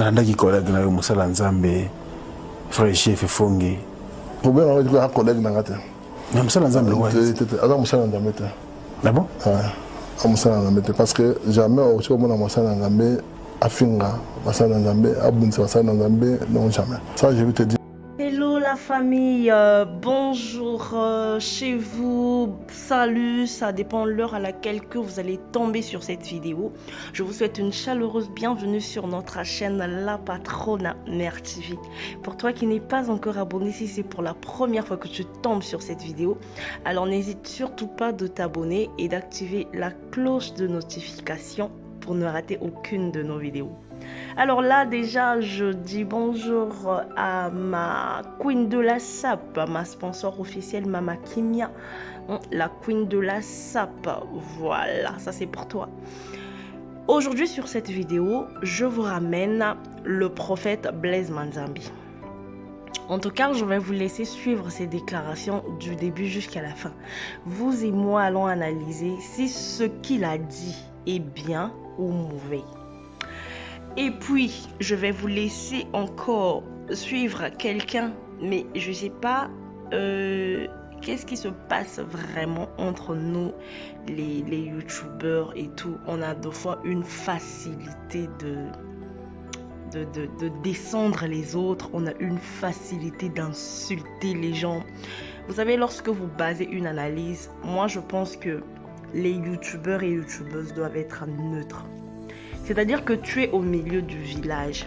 Nalandaki collègue na yo musala nzambe frère chef Fongi. Problème avec un collègue nangate. Na musala nzambe ouais. Aga musala nzambe. Ah bon? Ah musala nzambe parce que jamais au choix mon musala nzambe afinga musala nzambe abunza musala nzambe non jamais. Ça je vais te dire. Hello la famille, bonjour chez vous, salut, ça dépend de l'heure à laquelle que vous allez tomber sur cette vidéo. Je vous souhaite une chaleureuse bienvenue sur notre chaîne La Patrona Mère TV. Pour toi qui n'es pas encore abonné, si c'est pour la première fois que tu tombes sur cette vidéo, alors n'hésite surtout pas de t'abonner et d'activer la cloche de notification pour ne rater aucune de nos vidéos. Alors là déjà je dis bonjour à ma queen de la SAP, ma sponsor officielle Mama Kimia, la queen de la SAP, voilà, ça c'est pour toi. Aujourd'hui sur cette vidéo, je vous ramène le prophète Blaise Manzambi. En tout cas, je vais vous laisser suivre ces déclarations du début jusqu'à la fin. Vous et moi allons analyser si ce qu'il a dit est bien ou mauvais. Et puis, je vais vous laisser encore suivre quelqu'un, mais je ne sais pas qu'est-ce qui se passe vraiment entre nous, les youtubeurs et tout. On a deux fois une facilité de descendre les autres, on a une facilité d'insulter les gens. Vous savez, lorsque vous basez une analyse, moi je pense que les youtubeurs et youtubeuses doivent être neutres. C'est-à-dire que tu es au milieu du village.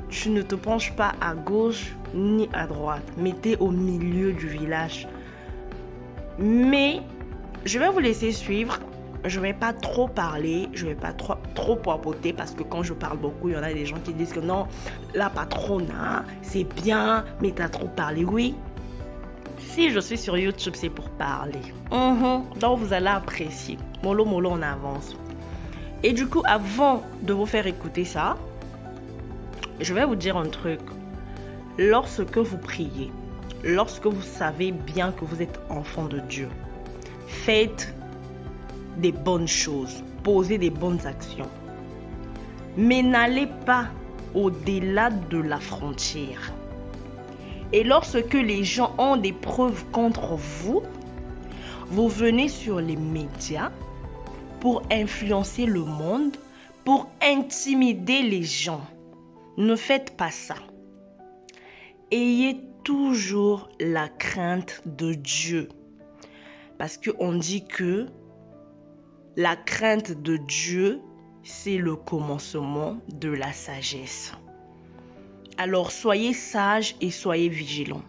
Tu ne te penches pas à gauche ni à droite, mais tu es au milieu du village. Mais je vais vous laisser suivre. Je ne vais pas trop parler, je ne vais pas trop papoter parce que quand je parle beaucoup, il y en a des gens qui disent que non, la patrona, c'est bien, mais tu as trop parlé. Oui, si je suis sur YouTube, c'est pour parler. Donc vous allez apprécier. Mollo, mollo, on avance. Et du coup, avant de vous faire écouter ça, je vais vous dire un truc. Lorsque vous priez, lorsque vous savez bien que vous êtes enfant de Dieu, faites des bonnes choses, posez des bonnes actions. Mais n'allez pas au-delà de la frontière. Et lorsque les gens ont des preuves contre vous, vous venez sur les médias pour influencer le monde, pour intimider les gens. Ne faites pas ça. Ayez toujours la crainte de Dieu. Parce qu'on dit que la crainte de Dieu, c'est le commencement de la sagesse. Alors soyez sages et soyez vigilants.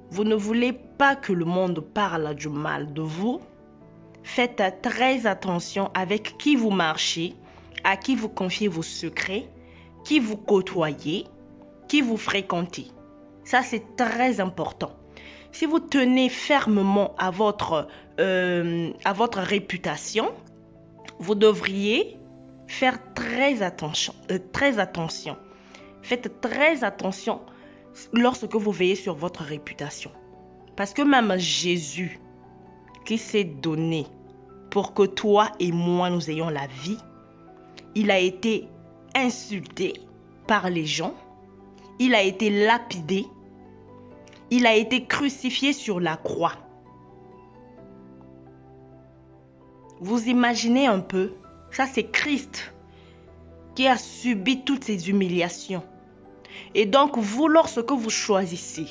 Vous ne voulez pas que le monde parle du mal de vous? Faites très attention avec qui vous marchez, à qui vous confiez vos secrets, qui vous côtoyez, qui vous fréquentez. Ça, c'est très important. Si vous tenez fermement à votre réputation, vous devriez faire très attention. Faites très attention lorsque vous veillez sur votre réputation. Parce que même Jésus, qui s'est donné pour que toi et moi nous ayons la vie, il a été insulté par les gens, il a été lapidé, il a été crucifié sur la croix. Vous imaginez un peu, ça c'est Christ qui a subi toutes ces humiliations. Et donc vous, lorsque vous choisissez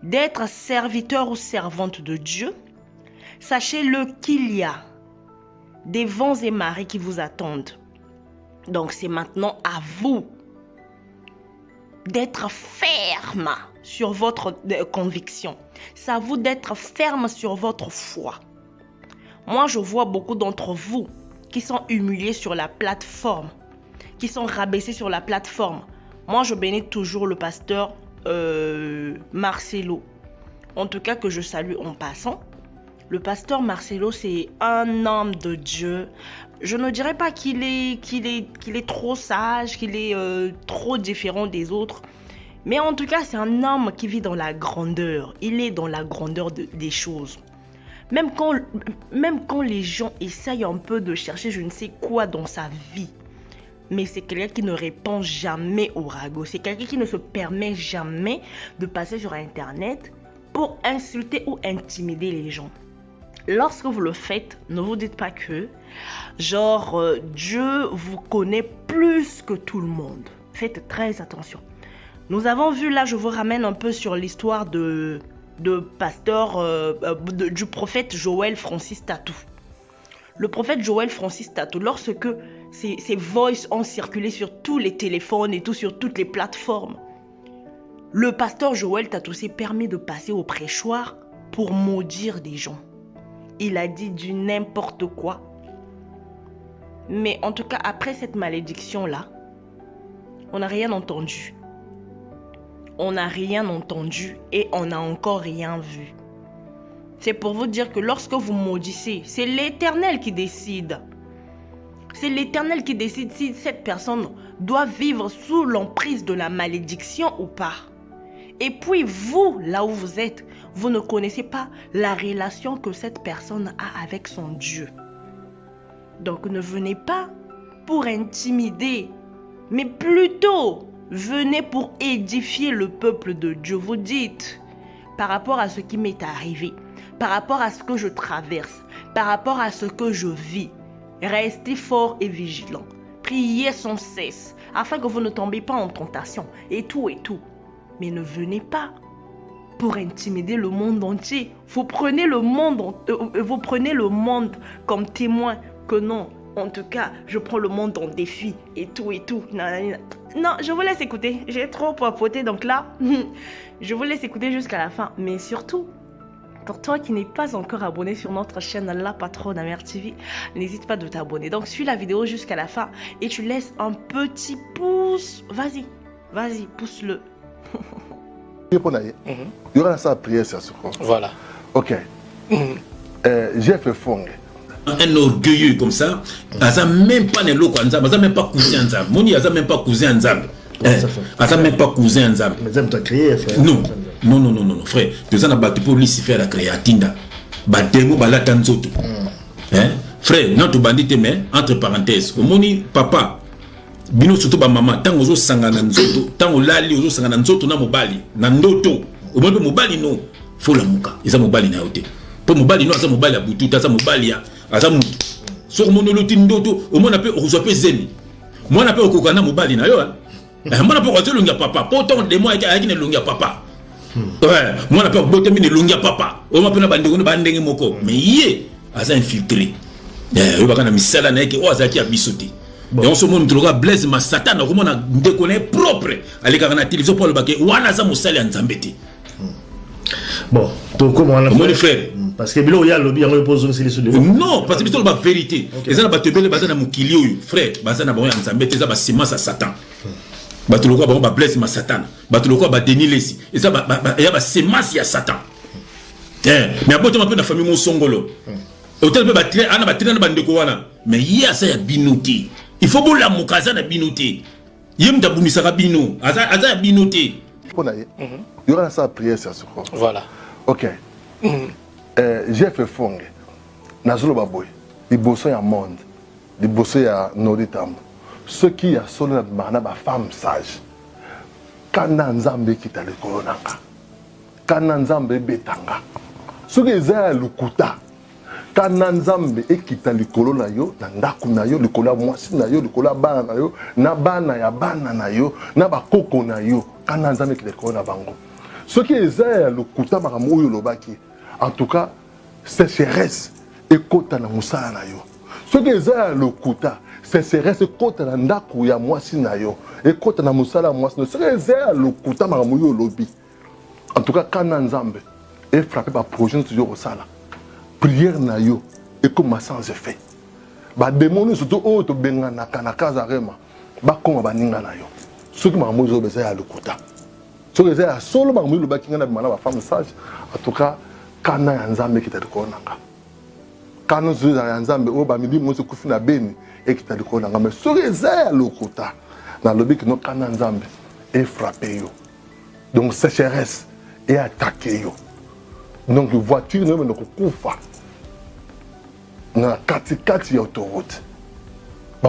d'être serviteur ou servante de Dieu, sachez-le qu'il y a des vents et marées qui vous attendent. Donc c'est maintenant à vous d'être ferme sur votre conviction. C'est à vous d'être ferme sur votre foi. Moi, je vois beaucoup d'entre vous qui sont humiliés sur la plateforme, qui sont rabaissés sur la plateforme. Moi, je bénis toujours le pasteur Marcelo. En tout cas, que je salue en passant. Le pasteur Marcelo, c'est un homme de Dieu. Je ne dirais pas qu'il est trop sage, qu'il est trop différent des autres. Mais en tout cas, c'est un homme qui vit dans la grandeur. Il est dans la grandeur des choses. Même quand les gens essayent un peu de chercher je ne sais quoi dans sa vie, mais c'est quelqu'un qui ne répond jamais au ragot. C'est quelqu'un qui ne se permet jamais de passer sur Internet pour insulter ou intimider les gens. Lorsque vous le faites, ne vous dites pas que, genre, Dieu vous connaît plus que tout le monde. Faites très attention. Nous avons vu, là, je vous ramène un peu sur l'histoire du prophète Joël Francis Tatou. Le prophète Joël Francis Tatou, lorsque ses voices ont circulé sur tous les téléphones et tout, sur toutes les plateformes, le pasteur Joël Tatou s'est permis de passer au prêchoir pour maudire des gens. Il a dit du n'importe quoi. Mais en tout cas, après cette malédiction-là, on n'a rien entendu. On n'a rien entendu et on n'a encore rien vu. C'est pour vous dire que lorsque vous maudissez, c'est l'Éternel qui décide. C'est l'Éternel qui décide si cette personne doit vivre sous l'emprise de la malédiction ou pas. Et puis vous, là où vous êtes, vous ne connaissez pas la relation que cette personne a avec son Dieu. Donc ne venez pas pour intimider, mais plutôt venez pour édifier le peuple de Dieu. Vous dites, par rapport à ce qui m'est arrivé, par rapport à ce que je traverse, par rapport à ce que je vis, restez fort et vigilant. Priez sans cesse, afin que vous ne tombiez pas en tentation, et tout. Mais ne venez pas pour intimider le monde entier. Vous prenez le monde comme témoin que non. En tout cas, je prends le monde en défi et tout. Non, je vous laisse écouter. J'ai trop papoté, donc là, je vous laisse écouter jusqu'à la fin. Mais surtout, pour toi qui n'es pas encore abonné sur notre chaîne La Patronne Amère TV, n'hésite pas de t'abonner. Donc, suis la vidéo jusqu'à la fin et tu laisses un petit pouce. Vas-y, pousse-le. Il y aura ça à prière, ça se croit. Voilà. Ok. J'ai fait fond. Un orgueilleux comme ça, Aza même pas ne loko Nzambe, Aza même pas cousin Nzambe. Moni Aza même pas cousin Nzambe. Aza même pas cousin Nzambe. Mais Nzambe t'a créé, frère. Non, frère. Tu as battu pour Lucifer la créer Tinda. Batengo balata nzoto. Frère, notre bandit mais entre parenthèses, moni papa. Bino surtout ba maman, tango ozo sangana nzoto, tango lali ozo sangana nzoto na mobali, na ndoto. Omobe mobali no, faut la muka. Isa mobali na yote. Po mobali no asa mobali ya butu, asa mobali ya asa mutu. So mono loti ndoto, omona pe ozo pe zeni. Mwana pe okokana mobali na yo. Mwana pe ozo lunga papa, pourtant de moi aki ne lunga papa. Ouais, mwana pe bote mi ne lunga papa. Oma pe na bandeko ne bandenge moko. Mais yé asa infiltré. Yo bakana misala na yeke o asa ki abisote. Et on se montre que Blaise ma Satan a comment déconné propre avec la télévision pour le baquet wana za musali en Zambéti. Bon, donc comment on a fait frère parce que bilo ya lobby on pose aussi les sous. Non, parce que c'est la vérité. Et ça na batebele bazana mukilio frère, bazana ba en Zambéti ça ba semence à Satan. Batuloko ba Blaise ma Satan, batuloko ba Denis Lesi. Et ça ya ba semence à Satan. Mais aboto ma pe na famille mo songolo. Hôtel pe ba très ana ba très na bandeko wana. Mais ya ça ya binouti. Il faut que la mukaza na binoté. Yem da bunisa ka bino. Aza binoté. Il y aura ça à prière, ça se croit. Voilà. Ok. J'ai fait fond. Nazolo baboy. Il bosse à monde. Il bosse à Noritam. Ceux qui a solo na ba femme sage. Kana nzambe kita le kolonanga. Kana nzambe betanga. Ceux qui za lukuta. Kana nzambe ekita likolo na yo na ndaku na yo likolo ya mwasi na yo likolo ya bana na yo na bana ya bana na yo na bakoko na yo kana nzambe ekita likolo na bango soki eza ya lokuta makambo oyo olobaki en tout cas sécheresse ekota na mosala na yo soki eza ya lokuta sécheresse ekota na ndaku ya mwasi na yo ekota na mosala ya mwasi na yo soki eza ya lokuta makambo oyo olobi en tout cas kana nzambe efrappe baprojet toujours kosala prière na yo et comme sans effet ba démon surtout o to benga na kana kaza rema ba koma baninga na yo soki makambo zo beza ya lokuta soki eza ya solo makambo lo bakinga na bimana ba femme sage en tout cas kana ya nzambe kitali konanga kana zo ya nzambe o ba midi mo se kufi na beni e kitali konanga mais soki eza ya lokuta na lobi que no kana nzambe et frapper yo donc sécheresse et attaquer yo donc voiture ne kufa na katikati ya autoroute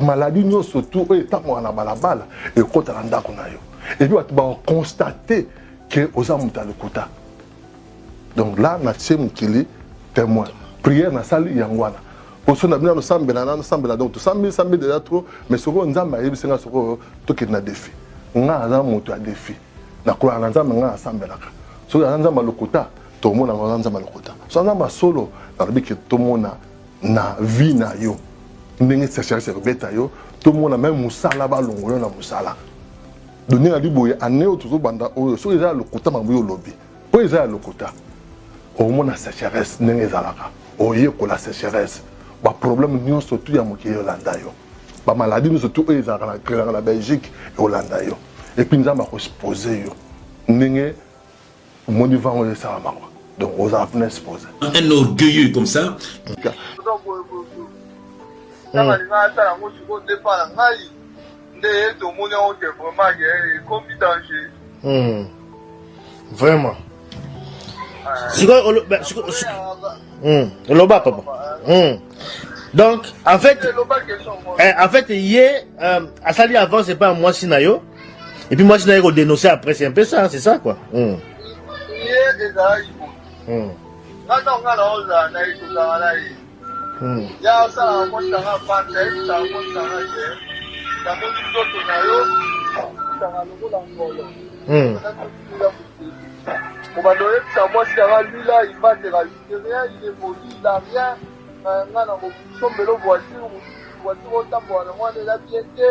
maladie nous surtout et tant qu'on a balabala et quand on a yo et puis on va constater que aux hommes dans le quota donc là na tiem kili témoin prière na sali yangwana pour ça na bina no sambela donc to sambi déjà trop mais ce qu'on nzamba yebi senga soko to ke na défi nga za moto a défi na ko na nzamba nga sambela ka so na nzamba le quota to mona nga nzamba le quota so nzamba solo na biki to mona na vie na yo ndenge sécheresse beta yo to mona même musala ba longolo na musala donner na liboye aneo toujours banda o so eza le quota mabuyo lobby po eza le quota au mona sécheresse ndenge zalaka oye ko la sécheresse ba problème nous surtout ya moki Yolanda yo ba maladie nous surtout ezalaka na la Belgique et Hollanda yo et puis nous avons ko exposer yo ndenge moni vent o ça ma donc aux affaires exposer un orgueilleux comme ça Vraiment. Donc, en fait, hier, Asali avant, c'est pas moi Sinayo. Et puis moi Sinayo dénoncer après, c'est un peu ça, c'est ça quoi. On va donner ça, moi, c'est lui là, il va te rajouter rien, il est poli, il a rien. Dans mon vélo voiture, autant pour moi, on est là bien que,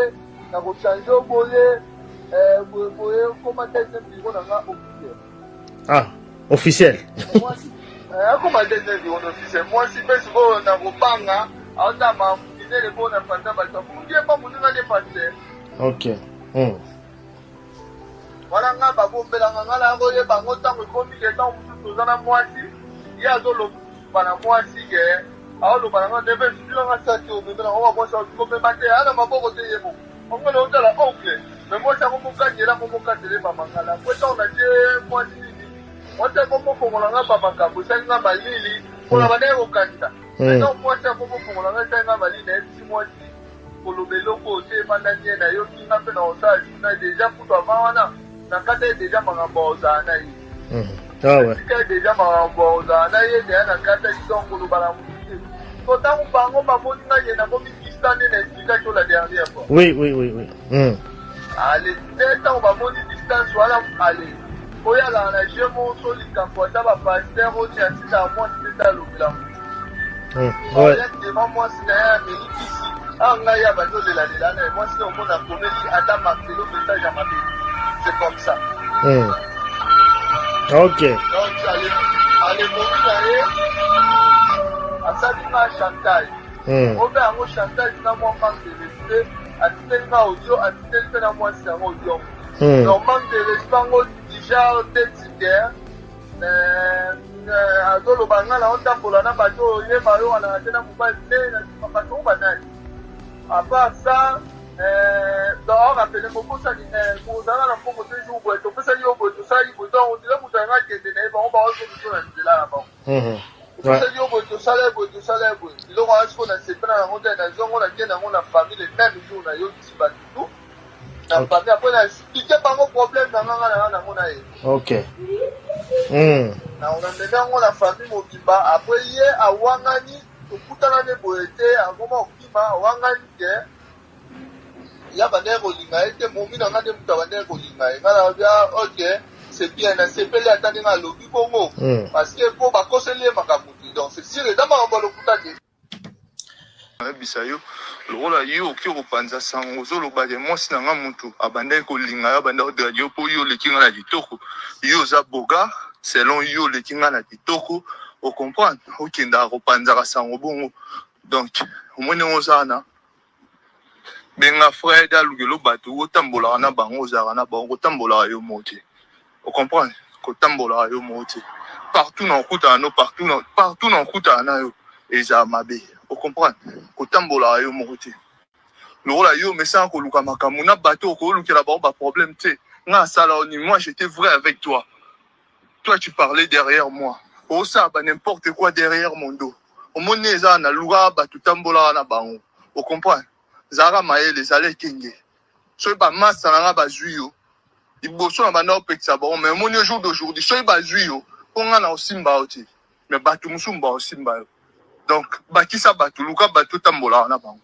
dans mon changer au volet, comment est-ce que bureau dans officiel? Ah, officiel. Comment est-ce que bureau officiel? Moi, si je suis dans mon banga, on a ma fille, les bonnes enfants, vous ne pas mon nom de passer. Ok. Voilà, on a bombé la ngala, on a bango tant que comme il est dans tout dans la moitié, il y a de l'eau pendant moitié que, alors le pendant des bêtes, tu l'as attaqué au milieu, on va voir ça comme le matin, à la maman côté de vous. On va le la oncle, mais moi ça mon gagner là, mon gagner pas mangala. Moi ça on a dit moitié. Moi c'est comme pour on a pas mangala, pour ça on a malili, pour la manière au candidat. Non moi c'est comme pour on a ça on a malili, c'est moitié. Pour le vélo côté, pendant qu'il y a yo qui n'a pas dans ça, on a déjà pour toi avant. Nakata déjà maramboza na yi. Ah ouais. Déjà maramboza na yi de nakata isongo lo bala muti. To tangu bango ba moni na ye na komi distance na explication la dernière fois. Oui. Allez, tant ba moni distance wala allez. Oya la na jemo so li kampota ba pasteur o ti asita moi ti ta lo bila. Ouais. Ya moi c'est un ici. Ah nga ya ba to de la na moi c'est au monde a commis ata Marcelo message à ma vie. C'est comme ça. Ok. Donc, allez, mourir, à ça, il m'a chantage. On va avoir chantage, il m'a manque de respect, à titre audio, à titre de moi, c'est un audio. Donc, manque de respect, déjà, d'être à tout le banal, on t'a pour la bateau, il est marié, on a été un bateau, à part ça, dehors appelé beaucoup ça pour dans la pompe de jour pour tout ça il faut ça il faut donc on dirait que on a que des on va se faire là là-bas ça il faut tout ça il aura ce qu'on a c'est pas on est dans on a bien dans la famille les mêmes jours on a eu petit pas tout la famille après on a expliqué pas mon problème dans on a ok on a maintenant on la famille mobimba après hier à Wangani tout kutana ne boete à comment kima Wangani que ya bandere kolinga ete momi na ngade muta bandere kolinga ngala bia ok c'est bien na sepele atani na lobi bongo parce que po bakosele makamuti donc c'est sûr et dama ngolo kutaki bisayo lokola yo oki kopanza sango ozoloba de mwasi na nga mutu abandaki kolinga yo abandaki kodela yo mpo yo oleki nga na kitoko yo oza boga selon yo oleki nga na kitoko ocomprendre okendaka kopanzaka sango bongo donc omoni ozana benga frère dalugelo bato otambolaka na bango ozalaka na bango kotambolaka yo moti ocomprendre kotambolaka yo moti partout na okutana no partout na okutana na yo ezala mabe ocomprendre kotambolaka yo moko te lokola yo mesana koluka makambo na bato okolukela bango baproblème te nga asala oni moi j'étais vrai avec toi tu parlais derrière moi osala ba n'importe quoi derrière mon dos omoni eza na luka bato tambolaka na bango ocomprendre zara mayele ezala kenge soki bamasa na nga bazwi yo liboso na banda opekisa bango mais omoni au jour d'aujourd'hui soki bazwi yo mpo nga na osimba yo te mais bato mosusu baosimba yo donc bakisa bato luka bato otambolaka na bango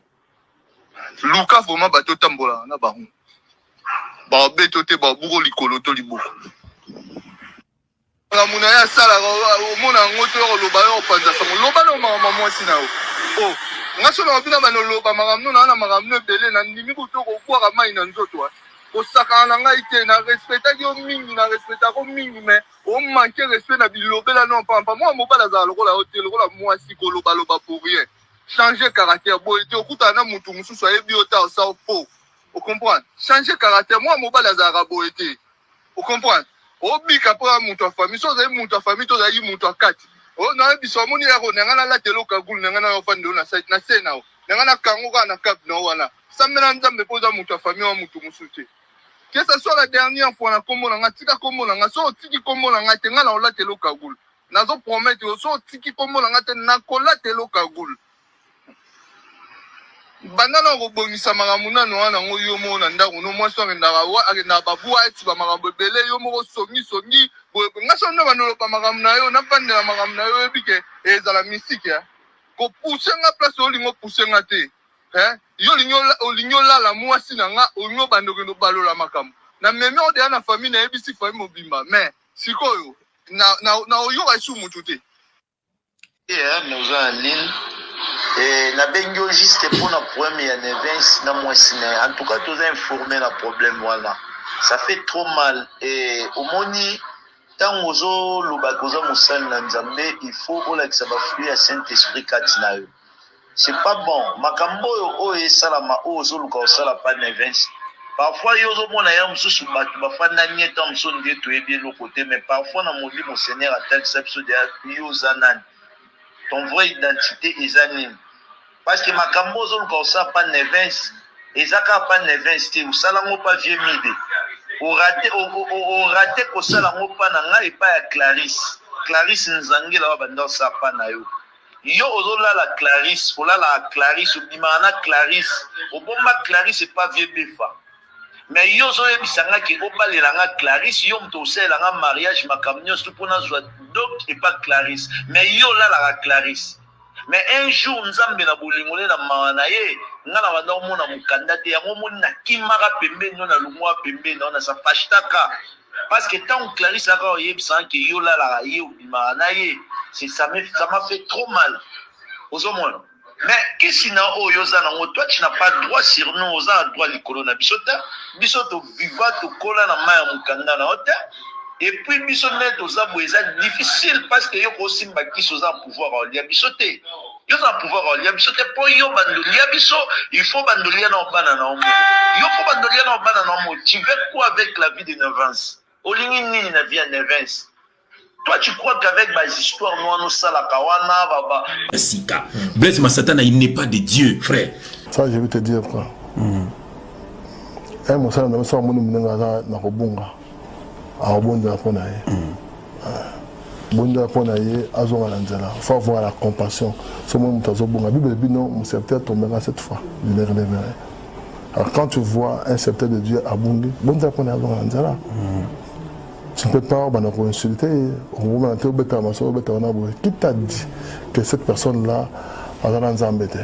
luka vraiment bato otambolaka na bango baobeto te babuko likolo to liboko makambo na ye asalaka omona yango to yokoloba yo opanza sango loba na makambo mwasi na yo o nga so na obina banoloba makambo na makambo ebele na ndimi kuto kokwaka mai na nzoto kosakana na ngai te na respectaki yo mingi na respectako mingi mais omanke respect na bilobela no pampa mwa mobala azala lokola yo te lokola mwasi kolobaloba pour rien changer caractère boye te okutana na mutu mosusu ayebi yo ta osao faux ocomprendre changer caractère mwa mobala azalaka boye te ocomprendre obika mpo ya mutu ya famille so ozali mutu ya famille to ozali mutu ya kati nayebiso amoni yako nanga nalatela okagulu nanga nayo ofandelo na site na se nao nanga nakango kaka na kape nao wana sambela nzambe mpo oza mutu ya famille wa mutu mosusu te que ce soit la dernière fois na kombo nanga tika kombo nanga so otiki kombo nanga te nga na olatela okagulu nazo promettre so otiki kombo nanga te nakolatela okagulu banda na kobongisa makambo nano wana yango yo moko na ndako no mwasi akendaka babwa eti bamakambo ebele yo moko songi nga so nde banoloba makambo na yo navandela makambo na yo oyebi ke ezala misike kopuse nga place olingi opuse nga te yo olingi olala mwasi na nga olingi obanda okende obalola makambo na meme odeya na famille nayebisi famille mobimba mais sikoyo na oyoka esu mutu te mais oza na ligne na bengi yo juste pour na problème ya nevins na mwasi na en tout cas toza informé na problème wana ça fait trop mal et omoni ntango ozolobaka oza mosali na nzambe il faut olakisa baflui ya saint esprit kati na yo c'est pas bon makambo oyo esalama oyo ozoluka osala pa nevins parfois yo ozomona ya mosusu bato bafandani eta mosusu nde toyebi eloko te mais parfois na molimo seigneur atalisa biso deya yo oza nani ton vraie identité eza nini parce que makambo ozoluka osala pa nevins eza kaka pa nevins te osala yango pa vie mide orate kosala yango pa na ngai epai ya clarisse nzangela wa banda osala pa na yo yo ozolala clarisse olala clarisse obimaka na clarisse obomba clarisse epa vie befa mais yo ozoyebisanga ke obalelanga clarisse yo moto osalelanga mariage makambo nyonso mpona zwa dok epa clarisse mais yo olalaka clarisse mais un jour nzambe na bolingo na mawa na ye nga na banda omona mokanda te yango omoni nakimaka pembeni no na lungwa pembeni nao na sapashtaka parce que ntango clarisse aka oyebisanga ke yo olalaka ye obimaka na ye ça m'a fait trop mal ozomona mais kisi na oyo oza nango toi tu n'as pas droit sur nous oza na droit likolo na biso te biso toviva tokola na mai ya mokanda na yo te et puis biso nde toza boye eza difficile parce que yo kosimba kisi oza na pouvoir aolia biso te yo oza na pouvoir aolia biso te mpo yo bandolia biso il faut bandolia na obana na omo yo fo bandolia na obana na omo tu veux quoi avec la vie de Nevins olingi nini na vie ya Nevins. Toi, tu crois qu'avec les histoires, nous sommes baba. Sika. Blaise Massatana, il n'est pas de Dieu, frère. Ça, je vais te dire quoi. Un monstre, nous sommes na robunga. A robunda pona ye. Bunda pona ye, azonga lanzela. Faut avoir la compassion. Ce moment où bonga. Bible dit non, mon sceptre tombera cette fois. Alors quand tu vois un sceptre de Dieu à Bundi, bunda pona azonga lanzela. Tu ne peux pas insulter. Qui t'a dit que cette personne-là a dans un embêté?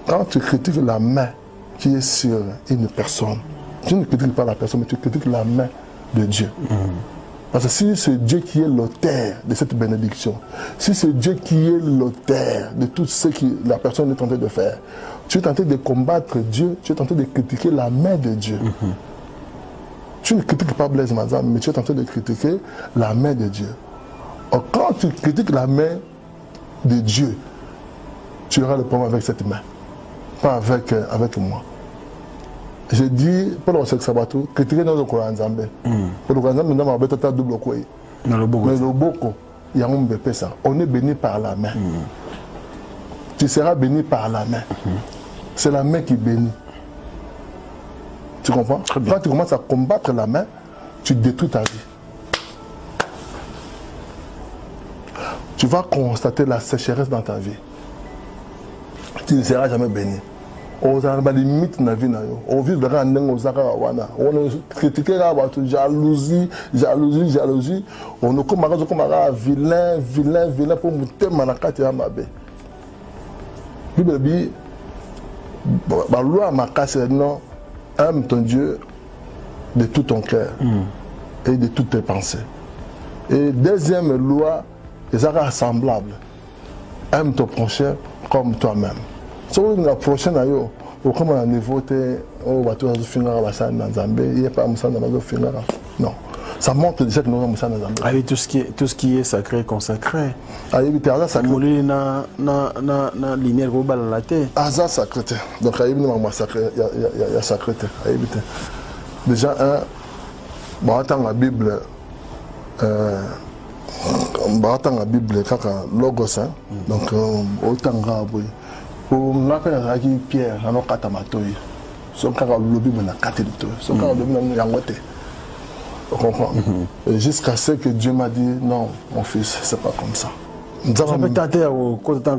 Quand tu critiques la main qui est sur une personne, tu ne critiques pas la personne, mais tu critiques la main de Dieu. Parce que si c'est Dieu qui est l'auteur de cette bénédiction, si c'est Dieu qui est l'auteur de tout ce que la personne est en train de faire, tu es tenté de combattre Dieu, tu es tenté de critiquer la main de Dieu. Tu ne critiques pas Blaise Mazam, mais tu es en train de critiquer la main de Dieu. Or, quand tu critiques la main de Dieu, tu auras le problème avec cette main, pas avec moi. J'ai dit, pour le sexe sabato, critiquer dans le Coran Zambé. Pour le Coran Zambé, nous avons un double quoi. Mais le boko, il y a un bébé ça. On est béni par la main. Tu seras béni par la main. C'est la main qui bénit. Tu comprends? Quand tu commences à combattre la main, tu détruis ta vie. Tu vas constater la sécheresse dans ta vie. tu ne seras jamais béni. On a des limites dans la vie. On vit dans la vie. On critique la jalousie. On est comme vilain pour nous témoigner la carte à ma bé. Bible dit, la loi m'a cassé non, aime ton Dieu de tout ton cœur et de toutes tes pensées. Et deuxième loi, les semblables. Aime ton prochain comme toi-même. Si on a prochain à eux, comme on a niveau, on va tout finir à la salle dans Zambé, il n'y a pas de salle dans la finir. Non. Ça montre déjà que nous avons salle dans Zambé. Avec tout ce qui est sacré, consacré. Avec le sacré. Mouli na lignée globale à la tête. Azar sacré. Donc, il y a sacré. Déjà, dans la Bible, dans la Bible, logos, donc autant grave. Pour nous appeler Pierre, on a quatre matouilles. Son cas le Bible n'a quatre matouilles. Son cas le Bible n'a pas. Vous comprenez? Jusqu'à ce que Dieu m'a dit non, mon fils, c'est pas comme ça. Ça peut tâter au côté de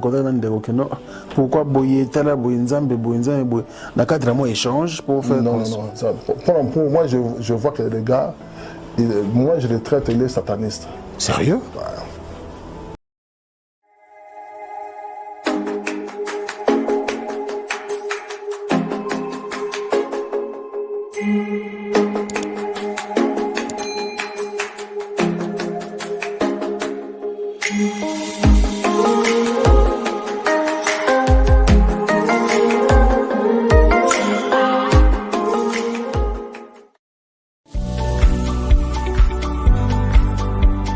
pourquoi boyer tel boyer nzambe dans quatre mois échange pour faire non. Pour moi, je vois que les gars, moi je les traite les satanistes. Sérieux?